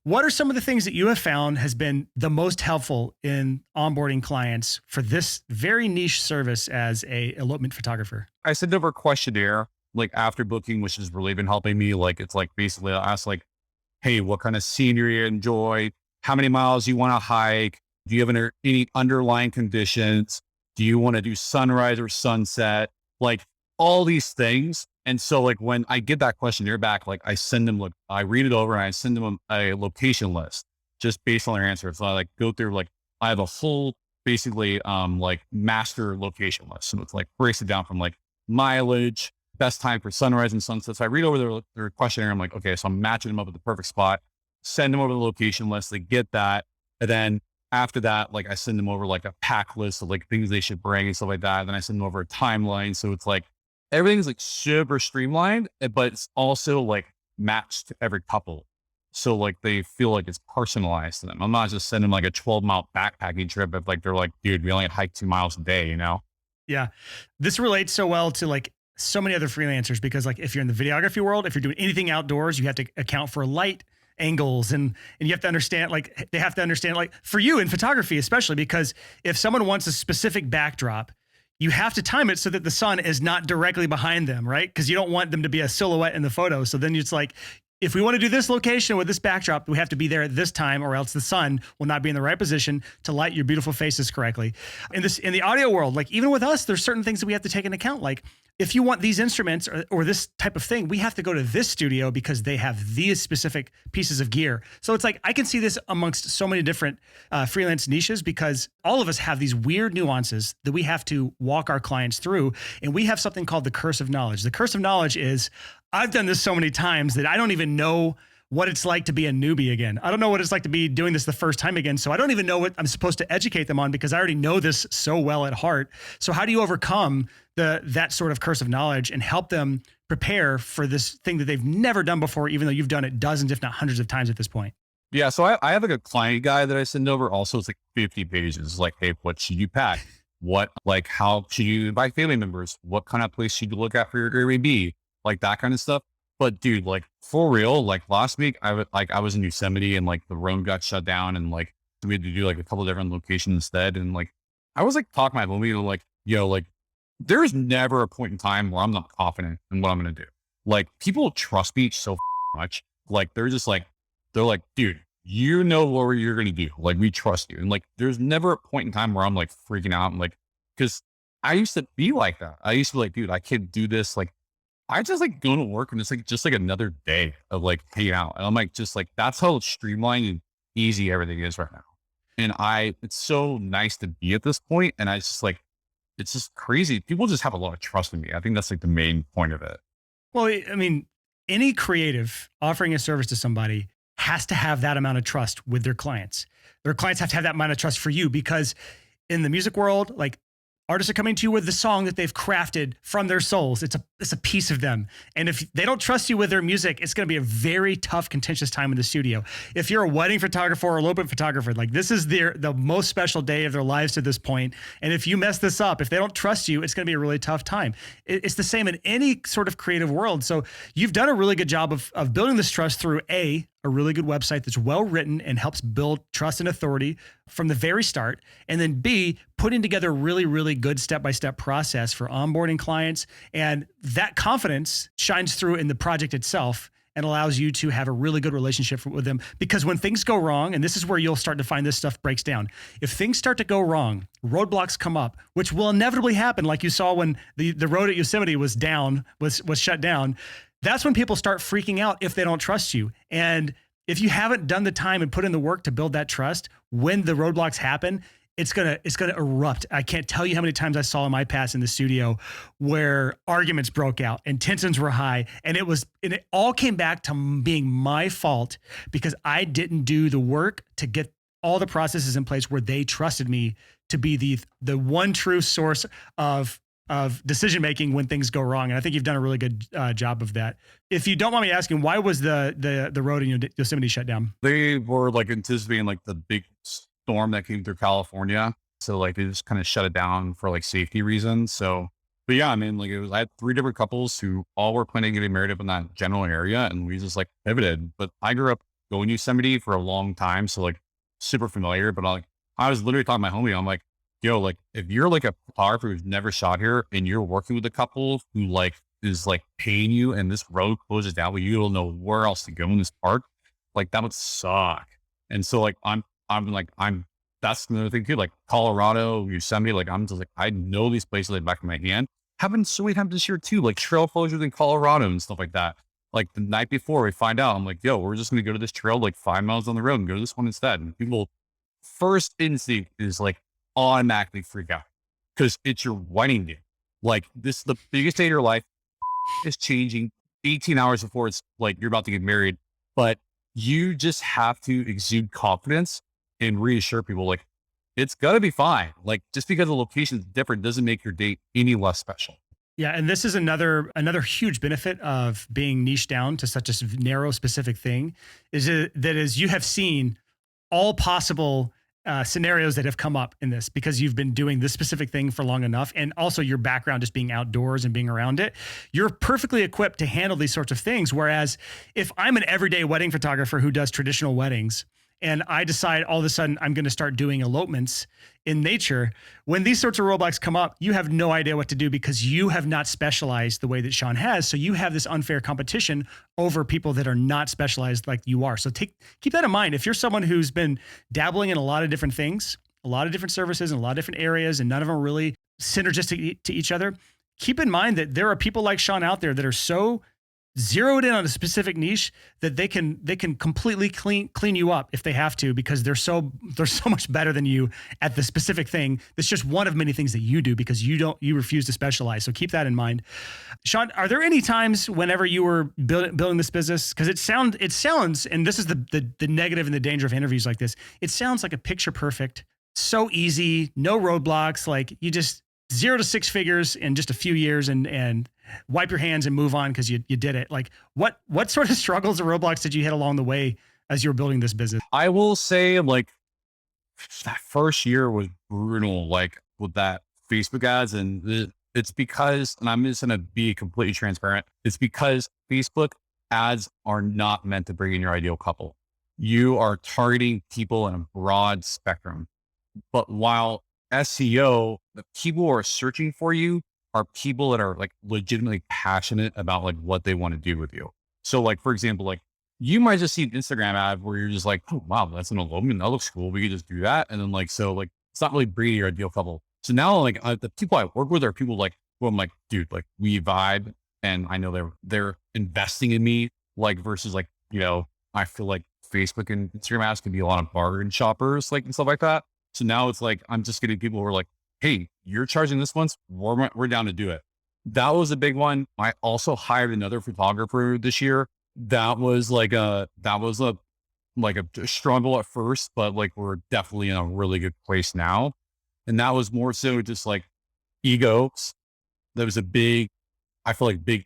What are some of the things that you have found has been the most helpful in onboarding clients for this very niche service as a elopement photographer? I sent over a questionnaire like after booking, which has really been helping me. Like, it's like basically I ask like, hey, what kind of scenery you enjoy? How many miles you want to hike? Do you have any underlying conditions? Do you want to do sunrise or sunset? Like all these things. And so like when I get that questionnaire back, like I send them, I read it over and I send them a location list just based on their answer. So I like go through, like I have a full basically like master location list. So it's like breaks it down from like mileage, best time for sunrise and sunset. So I read over their questionnaire. I'm like, okay, so I'm matching them up at the perfect spot, send them over the location list. They get that. And then after that, like I send them over like a pack list of like things they should bring and stuff like that. And then I send them over a timeline. So it's like, everything's like super streamlined, but it's also like matched to every couple. So like they feel like it's personalized to them. I'm not just sending like a 12-mile backpacking trip if like, they're like, dude, we only hike 2 miles a day, you know? Yeah. This relates so well to like so many other freelancers because like if you're in the videography world, if you're doing anything outdoors, you have to account for light angles, and you have to understand, like, they have to understand, like, for you in photography, especially because if someone wants a specific backdrop, you have to time it so that the sun is not directly behind them, right? Because you don't want them to be a silhouette in the photo. So then it's like, if we want to do this location with this backdrop, we have to be there at this time, or else the sun will not be in the right position to light your beautiful faces correctly. In the audio world, like, even with us, there's certain things that we have to take into account. Like, if you want these instruments or this type of thing, we have to go to this studio because they have these specific pieces of gear. So it's like, I can see this amongst so many different freelance niches, because all of us have these weird nuances that we have to walk our clients through. And we have something called the curse of knowledge. The curse of knowledge is, I've done this so many times that I don't even know what it's like to be a newbie again. I don't know what it's like to be doing this the first time again. So I don't even know what I'm supposed to educate them on, because I already know this so well at heart. So how do you overcome that sort of curse of knowledge and help them prepare for this thing that they've never done before, even though you've done it dozens, if not hundreds of times at this point? Yeah. So I have like a client guide that I send over. Also, it's like 50 pages. It's like, hey, what should you pack? How should you invite family members? What kind of place should you look at for your Airbnb? Like that kind of stuff. But dude, like, for real, like last week, I was in Yosemite, and like the road got shut down, and like we had to do like a couple of different locations instead. And like, I was like talking to my homie, like, yo, like, there's never a point in time where I'm not confident in what I'm going to do. Like, people trust me so much. Like, they're like, dude, you know what you're going to do. Like, we trust you. And like, there's never a point in time where I'm like freaking out. And like, cause I used to be like that. I used to be like, dude, I can't do this. Like, I just like go to work, and it's like, just like another day of like hanging out. And I'm like, just like, that's how streamlined and easy everything is right now. And it's so nice to be at this point. And I just like, it's just crazy. People just have a lot of trust in me. I think that's like the main point of it. Well, I mean, any creative offering a service to somebody has to have that amount of trust with their clients. Their clients have to have that amount of trust for you, because in the music world, like, artists are coming to you with the song that they've crafted from their souls. It's a piece of them. And if they don't trust you with their music, it's going to be a very tough, contentious time in the studio. If you're a wedding photographer or elopement photographer, like, this is the most special day of their lives to this point. And if you mess this up, if they don't trust you, it's going to be a really tough time. It's the same in any sort of creative world. So you've done a really good job of building this trust through a really good website that's well written and helps build trust and authority from the very start. And then B, putting together a really, really good step-by-step process for onboarding clients. And that confidence shines through in the project itself and allows you to have a really good relationship with them. Because when things go wrong, and this is where you'll start to find this stuff breaks down. If things start to go wrong, roadblocks come up, which will inevitably happen. Like you saw when the road at Yosemite was shut down. That's when people start freaking out if they don't trust you. And if you haven't done the time and put in the work to build that trust, when the roadblocks happen, it's gonna erupt. I can't tell you how many times I saw in my past in the studio where arguments broke out and tensions were high, and it all came back to being my fault because I didn't do the work to get all the processes in place where they trusted me to be the one true source of decision-making when things go wrong. And I think you've done a really good job of that. If you don't mind me asking, why was the road in Yosemite shut down? They were like anticipating like the big storm that came through California. So like they just kind of shut it down for like safety reasons. So, but yeah, I mean, like I had 3 different couples who all were planning on getting married up in that general area. And we just like pivoted. But I grew up going to Yosemite for a long time. So like super familiar, but I was literally talking to my homie. I'm like, yo, like if you're like a photographer who's never shot here and you're working with a couple who like is like paying you and this road closes down, but you don't know where else to go in this park, like that would suck. And so like, that's another thing too, like Colorado, Yosemite, like I'm just like, I know these places like back of my hand. Happened so many times this year too, like trail closures in Colorado and stuff like that. Like the night before we find out, I'm like, yo, we're just going to go to this trail like 5 miles on the road and go to this one instead. And people first instinct is like, automatically freak out because it's your wedding day. Like this is the biggest day of your life. It's changing 18 hours before it's like you're about to get married, but you just have to exude confidence and reassure people like it's gonna be fine. Like just because the location is different doesn't make your date any less special. Yeah, and this is another huge benefit of being niched down to such a narrow specific thing is that as you have seen all possible scenarios that have come up in this because you've been doing this specific thing for long enough. And also your background just being outdoors and being around it, you're perfectly equipped to handle these sorts of things. Whereas if I'm an everyday wedding photographer who does traditional weddings, and I decide all of a sudden I'm going to start doing elopements in nature, when these sorts of roadblocks come up, you have no idea what to do because you have not specialized the way that Sean has. So you have this unfair competition over people that are not specialized like you are. So keep that in mind. If you're someone who's been dabbling in a lot of different things, a lot of different services in a lot of different areas, and none of them are really synergistic to each other, keep in mind that there are people like Sean out there that are so zeroed in on a specific niche that they can completely clean you up if they have to, because they're so much better than you at the specific thing. That's just one of many things that you do because you refuse to specialize. So keep that in mind. Sean, are there any times whenever you were building this business? Because it sounds, and this is the negative and the danger of interviews like this. It sounds like a picture perfect, so easy, no roadblocks. Like you just 0 to 6 figures in just a few years and wipe your hands and move on because you did it. Like what sort of struggles or roadblocks did you hit along the way as you were building this business? I will say like that first year was brutal, like with that Facebook ads. And it's because, and I'm just going to be completely transparent. It's because Facebook ads are not meant to bring in your ideal couple. You are targeting people in a broad spectrum. But while SEO, the people who are searching for you are people that are like legitimately passionate about like what they want to do with you. So like, for example, like you might just see an Instagram ad where you're just like, oh, wow, that's an elopement. That looks cool. We could just do that. And then like, so like, it's not really breeding your ideal couple. So now like the people I work with are people like, well, I'm like, dude, like we vibe and I know they're investing in me, like versus like, you know, I feel like Facebook and Instagram ads can be a lot of bargain shoppers, like and stuff like that. So now it's like, I'm just getting people who are like, hey, you're charging this once, we're down to do it. That was a big one. I also hired another photographer this year. That was a struggle at first, but like we're definitely in a really good place now. And that was more so just like egos. There was big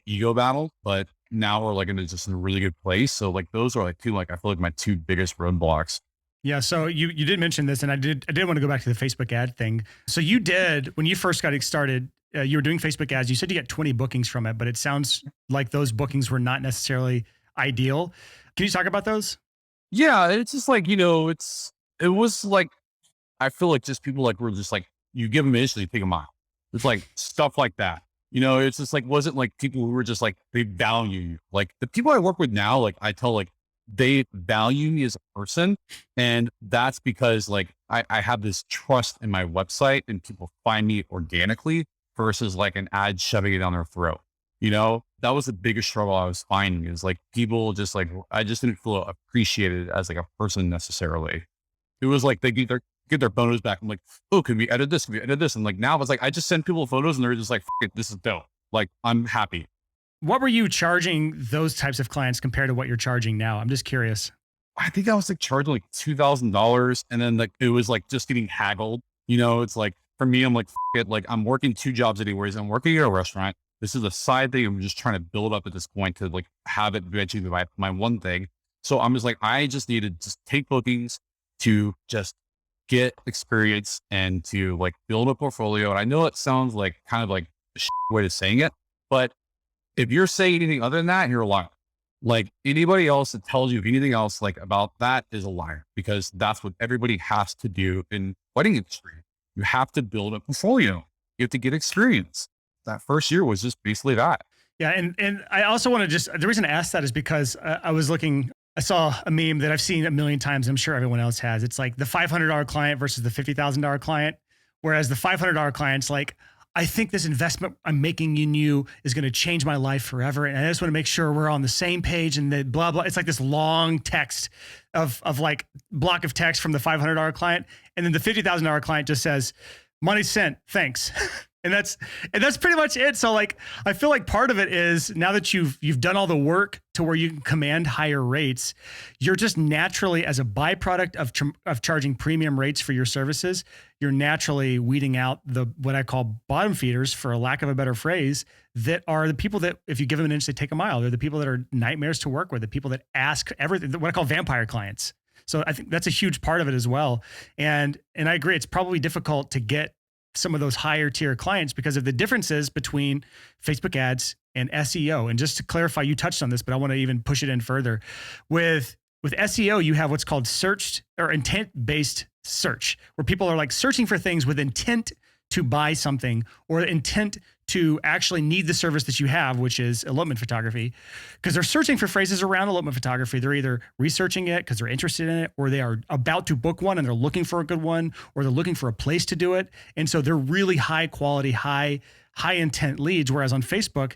ego battle, but now we're like in a really good place. So like those are like I feel like my two biggest roadblocks. Yeah. So you did mention this, and I did want to go back to the Facebook ad thing. So you did, when you first got started, you were doing Facebook ads. You said you got 20 bookings from it, but it sounds like those bookings were not necessarily ideal. Can you talk about those? Yeah. It's just like, it was like, I feel like just people like were just like, you give them initially, take a mile. It's like stuff like that. It's just like, wasn't like people who were just like, they value you. Like the people I work with now, like I tell like, they value me as a person. And that's because like, I have this trust in my website and people find me organically versus like an ad shoving it down their throat. That was the biggest struggle I was finding is like people just like, I just didn't feel appreciated as like a person necessarily. It was like they get their photos back. I'm like, oh, can we edit this? Can we edit this? And like, now it's like, I just send people photos and they're just like, F it, this is dope. Like, I'm happy. What were you charging those types of clients compared to what you're charging now? I'm just curious. I think I was like charging like $2,000 and then like, it was like just getting haggled. It's like, for me, I'm like, F it, like I'm working 2 jobs anyways. I'm working at a restaurant. This is a side thing. I'm just trying to build up at this point to like have it eventually be my one thing. So I'm just like, I just need to just take bookings to just get experience and to like build a portfolio. And I know it sounds like kind of like a way of saying it, but if you're saying anything other than that, you're a liar. Like anybody else that tells you anything else like about that is a liar, because that's what everybody has to do in wedding industry. You have to build a portfolio. You have to get experience. That first year was just basically that. Yeah. And I also want to the reason I asked that is because I saw a meme that I've seen a million times. I'm sure everyone else has. It's like the $500 client versus the $50,000 client. Whereas the $500 client's like, I think this investment I'm making in you is going to change my life forever. And I just want to make sure we're on the same page and the blah, blah. It's like this long text of like block of text from the $500 client. And then the $50,000 client just says, money sent, thanks. And that's pretty much it. So like, I feel like part of it is now that you've done all the work to where you can command higher rates, you're just naturally, as a byproduct of charging premium rates for your services, you're naturally weeding out what I call bottom feeders, for a lack of a better phrase, that are the people that if you give them an inch, they take a mile. They're the people that are nightmares to work with, the people that ask everything, what I call vampire clients. So I think that's a huge part of it as well. And I agree, it's probably difficult to get some of those higher tier clients because of the differences between Facebook ads and SEO. And just to clarify, you touched on this, but I want to even push it in further. With SEO, you have what's called searched or intent-based search, where people are like searching for things with intent to buy something or intent to actually need the service that you have, which is elopement photography, because they're searching for phrases around elopement photography. They're either researching it because they're interested in it, or they are about to book one and they're looking for a good one, or they're looking for a place to do it. And so they're really high quality, high intent leads. Whereas on Facebook,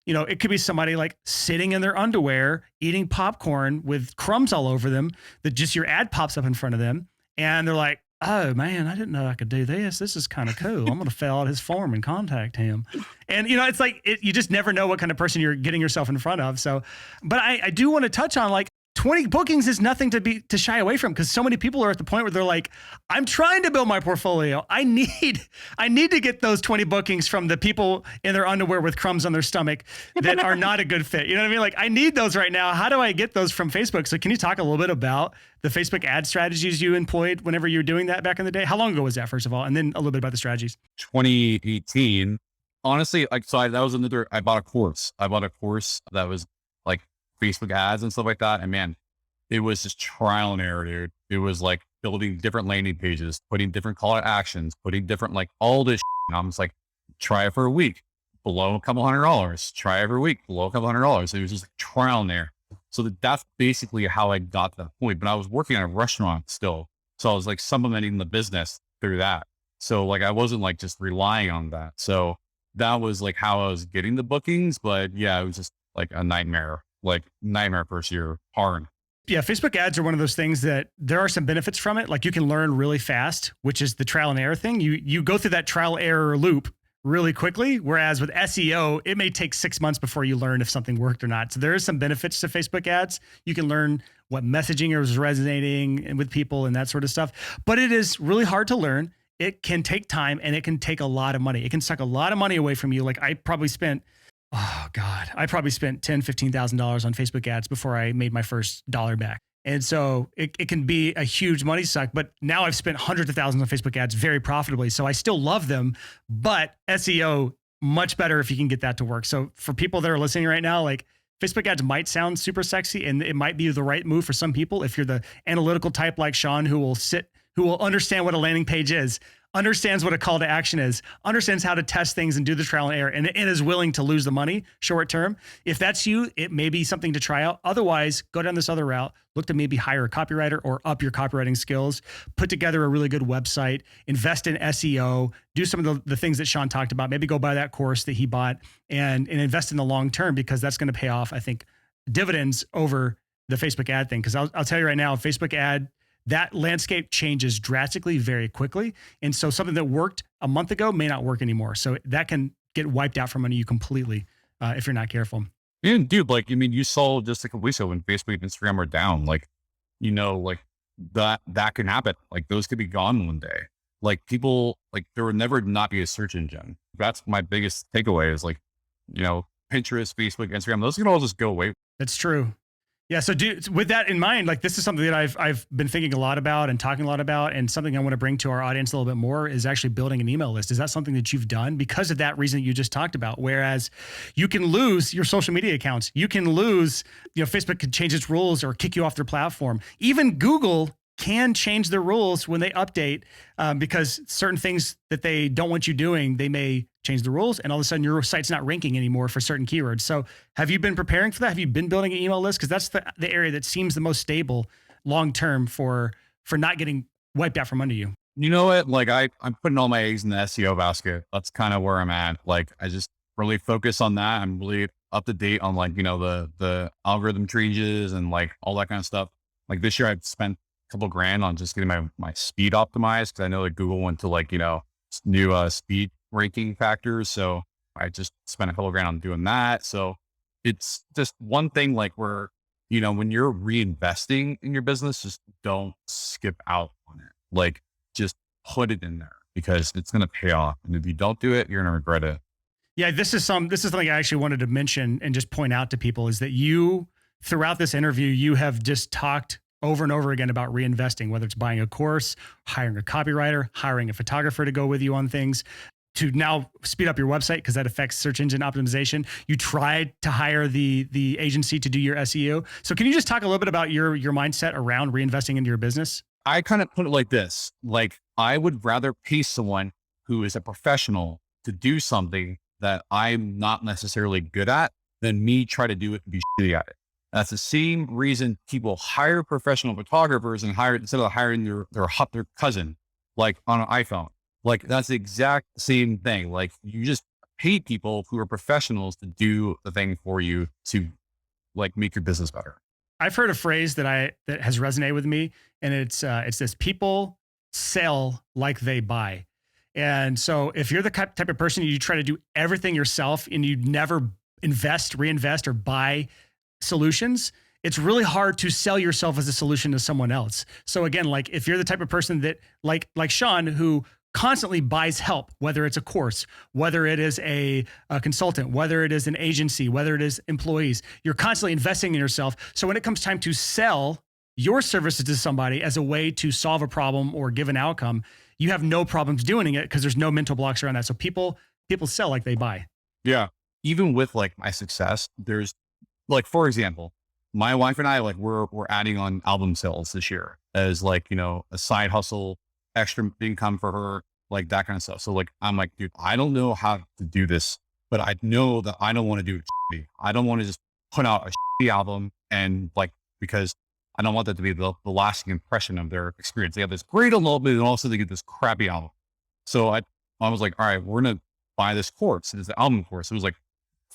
it could be somebody like sitting in their underwear, eating popcorn with crumbs all over them, that just your ad pops up in front of them. And they're like, oh man, I didn't know I could do this. This is kind of cool. I'm going to fill out his form and contact him. And, it's like, you just never know what kind of person you're getting yourself in front of. So, but I do want to touch on like 20 bookings is nothing to shy away from, because so many people are at the point where they're like, I'm trying to build my portfolio. I need to get those 20 bookings from the people in their underwear with crumbs on their stomach that are not a good fit. You know what I mean? Like, I need those right now. How do I get those from Facebook? So can you talk a little bit about the Facebook ad strategies you employed whenever you were doing that back in the day? How long ago was that, first of all? And then a little bit about the strategies. 2018. Honestly, that was another, I bought a course. That was like Facebook ads and stuff like that. And man, it was just trial and error, dude. It was like building different landing pages, putting different call to actions, putting different, like all this shit. And I'm just like, try it for a week, below a couple $100, try every week, below a couple $100. It was just like trial and error. So that's basically how I got to that point. But I was working at a restaurant still. So I was like supplementing the business through that. So like, I wasn't like just relying on that. So that was like how I was getting the bookings. But yeah, it was just like a nightmare first year, hard. Yeah, Facebook ads are one of those things that there are some benefits from it. Like, you can learn really fast, which is the trial and error thing. You go through that trial error loop really quickly. Whereas with SEO, it may take 6 months before you learn if something worked or not. So there is some benefits to Facebook ads. You can learn what messaging is resonating with people and that sort of stuff. But it is really hard to learn. It can take time and it can take a lot of money. It can suck a lot of money away from you. Like, I probably spent $10,000, $15,000 on Facebook ads before I made my first dollar back. And so it can be a huge money suck, but now I've spent hundreds of thousands on Facebook ads very profitably. So I still love them, but SEO, much better if you can get that to work. So for people that are listening right now, like, Facebook ads might sound super sexy and it might be the right move for some people. If you're the analytical type like Sean, who will understand what a landing page is, understands what a call to action is, understands how to test things and do the trial and error, and is willing to lose the money short term. If that's you, it may be something to try out. Otherwise, go down this other route. Look to maybe hire a copywriter or up your copywriting skills, put together a really good website, invest in SEO, do some of the things that Sean talked about. Maybe go buy that course that he bought and invest in the long term, because that's going to pay off, I think, dividends over the Facebook ad thing. Because I'll tell you right now, Facebook ad, that landscape changes drastically very quickly. And so something that worked a month ago may not work anymore. So that can get wiped out from under you completely if you're not careful. Yeah, dude, like, I mean, you saw just a couple weeks ago when Facebook and Instagram are down, like, that can happen. Like, those could be gone one day. Like, people, like, there would never not be a search engine. That's my biggest takeaway is like, Pinterest, Facebook, Instagram, those can all just go away. That's true. Yeah. So with that in mind, like, this is something that I've been thinking a lot about and talking a lot about, and something I want to bring to our audience a little bit more is actually building an email list. Is that something that you've done because of that reason you just talked about? Whereas you can lose your social media accounts. You can lose, Facebook could change its rules or kick you off their platform. Even Google can change their rules when they update because certain things that they don't want you doing, they may change the rules, and all of a sudden your site's not ranking anymore for certain keywords. So have you been preparing for that? Have you been building an email list? Because that's the area that seems the most stable long-term for not getting wiped out from under you. You know what? Like, I'm putting all my eggs in the SEO basket. That's kind of where I'm at. Like, I just really focus on that. I'm really up to date on, like, the algorithm changes and like all that kind of stuff. Like, this year I've spent a couple grand on just getting my speed optimized, because I know that Google went to like, new speed ranking factors. So I just spent a couple grand on doing that. So it's just one thing, like, where, when you're reinvesting in your business, just don't skip out on it. Like, just put it in there, because it's going to pay off. And if you don't do it, you're going to regret it. Yeah. This is something I actually wanted to mention and just point out to people, is that you, throughout this interview, you have just talked over and over again about reinvesting, whether it's buying a course, hiring a copywriter, hiring a photographer to go with you on things, to now speed up your website because that affects search engine optimization. You tried to hire the agency to do your SEO. So can you just talk a little bit about your mindset around reinvesting into your business? I kind of put it like this, like I would rather pay someone who is a professional to do something that I'm not necessarily good at than me try to do it and be shitty at it. That's the same reason people hire professional photographers and instead of hiring their cousin, like on an iPhone. Like that's the exact same thing. Like you just pay people who are professionals to do the thing for you to like make your business better. I've heard a phrase that has resonated with me, and it's this: people sell like they buy. And so if you're the type of person, you try to do everything yourself and you never reinvest, or buy solutions, it's really hard to sell yourself as a solution to someone else. So again, like if you're the type of person that like Sean, who constantly buys help, whether it's a course, whether it is a consultant, whether it is an agency, whether it is employees, you're constantly investing in yourself. So when it comes time to sell your services to somebody as a way to solve a problem or give an outcome, you have no problems doing it because there's no mental blocks around that. So people sell like they buy. Yeah. Even with like my success, there's like, for example, my wife and I, like we're adding on album sales this year as like, you know, a side hustle, extra income for her, like that kind of stuff. So like, I'm like, dude, I don't know how to do this, but I know that I don't want to do it shitty. I don't want to just put out a shitty album and like, because I don't want that to be the lasting impression of their experience. They have this great elopement and also they get this crappy album. So I was like, all right, we're going to buy this course. It's the album course. It was like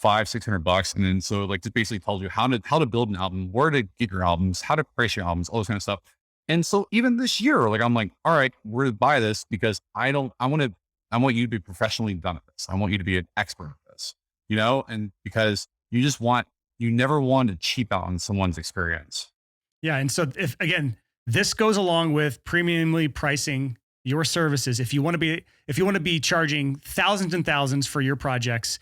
$500-600. And then, so like, just basically tells you how to build an album, where to get your albums, how to price your albums, all this kind of stuff. And so even this year, like, I'm like, all right, we're going to buy this because I want you to be professionally done at this. I want you to be an expert at this, you know? And because you never want to cheap out on someone's experience. Yeah. And so this goes along with premiumly pricing your services. If you want to be charging thousands and thousands for your projects,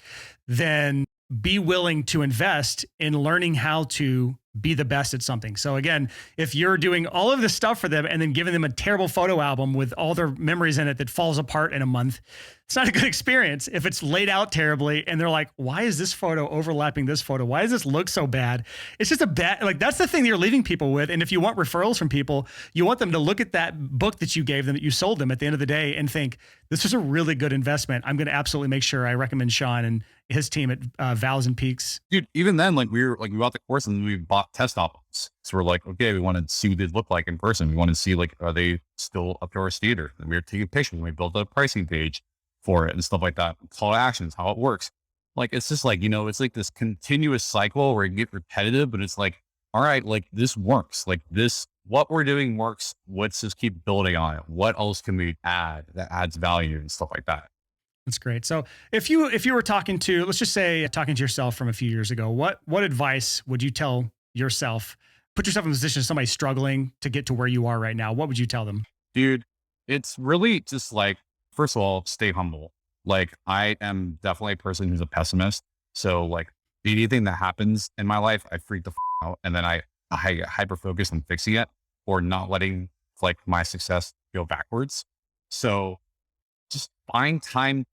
then be willing to invest in learning how to be the best at something. So again, if you're doing all of this stuff for them and then giving them a terrible photo album with all their memories in it that falls apart in a month, it's not a good experience. If it's laid out terribly and they're like, why is this photo overlapping this photo? Why does this look so bad? It's just that's the thing that you're leaving people with. And if you want referrals from people, you want them to look at that book that you gave them, that you sold them at the end of the day and think, this was a really good investment. I'm going to absolutely make sure I recommend Sean and his team at Vals and Peaks. Dude, even then, like we bought the course and we bought test albums. So we're like, okay, we want to see what they look like in person. We want to see like, are they still up to our standard? And we were taking pictures and we built a pricing page for it and stuff like that. Call to actions, how it works. Like, it's just like, you know, it's like this continuous cycle where you get repetitive, but it's like, all right, like this works. Like what we're doing works. Let's just keep building on it. What else can we add that adds value and stuff like that? That's great. So if you were talking to yourself from a few years ago, what advice would you tell yourself? Put yourself in a position of somebody struggling to get to where you are right now. What would you tell them? Dude, it's really just like, first of all, stay humble. Like I am definitely a person who's a pessimist. So like anything that happens in my life, I freak the out and then I hyper focus on fixing it or not letting like my success go backwards. So just find time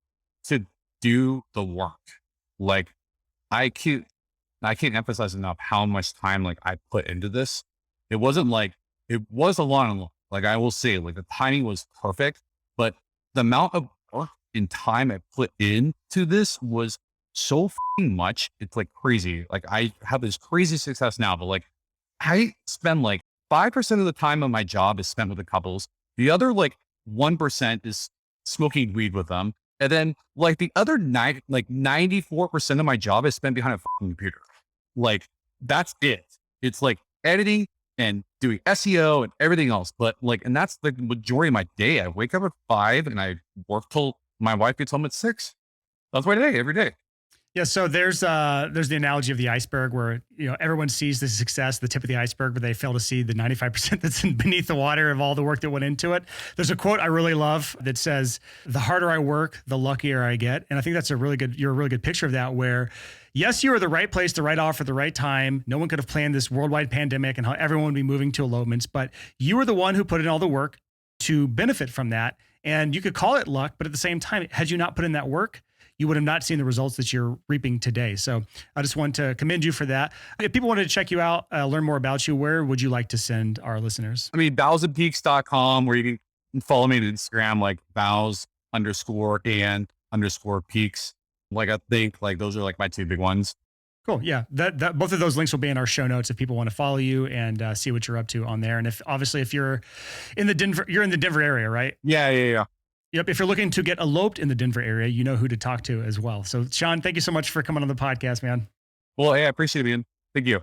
to do the work. Like I can't emphasize enough how much time like I put into this. It was a lot. Like I will say, like the timing was perfect, but the amount of work and time I put into this was so much. It's like crazy. Like I have this crazy success now, but like I spend like 5% of the time of my job is spent with the couples. The other like 1% is smoking weed with them. And then like the other 94% of my job is spent behind a computer. Like that's it. It's like editing and doing SEO and everything else. But like, and that's the majority of my day. I wake up at 5 and I work till my wife gets home at 6. That's my day every day. Yeah. So there's the analogy of the iceberg where, you know, everyone sees the success, the tip of the iceberg, but they fail to see the 95% that's beneath the water of all the work that went into it. There's a quote I really love that says, the harder I work, the luckier I get. And I think that's you're a really good picture of that, where yes, you were the right place, the right offer, the right time. No one could have planned this worldwide pandemic and how everyone would be moving to elopements, but you were the one who put in all the work to benefit from that. And you could call it luck, but at the same time, had you not put in that work, you would have not seen the results that you're reaping today. So I just want to commend you for that. If people wanted to check you out, learn more about you, where would you like to send our listeners? I mean, bowsandpeaks.com, where you can follow me on Instagram, like bows_and_peaks. Like, I think like those are like my two big ones. Cool. Yeah. That both of those links will be in our show notes if people want to follow you and see what you're up to on there. And if you're in the Denver area, right? Yeah. Yep. If you're looking to get eloped in the Denver area, you know who to talk to as well. So Sean, thank you so much for coming on the podcast, man. Well, hey, I appreciate it, man. Thank you.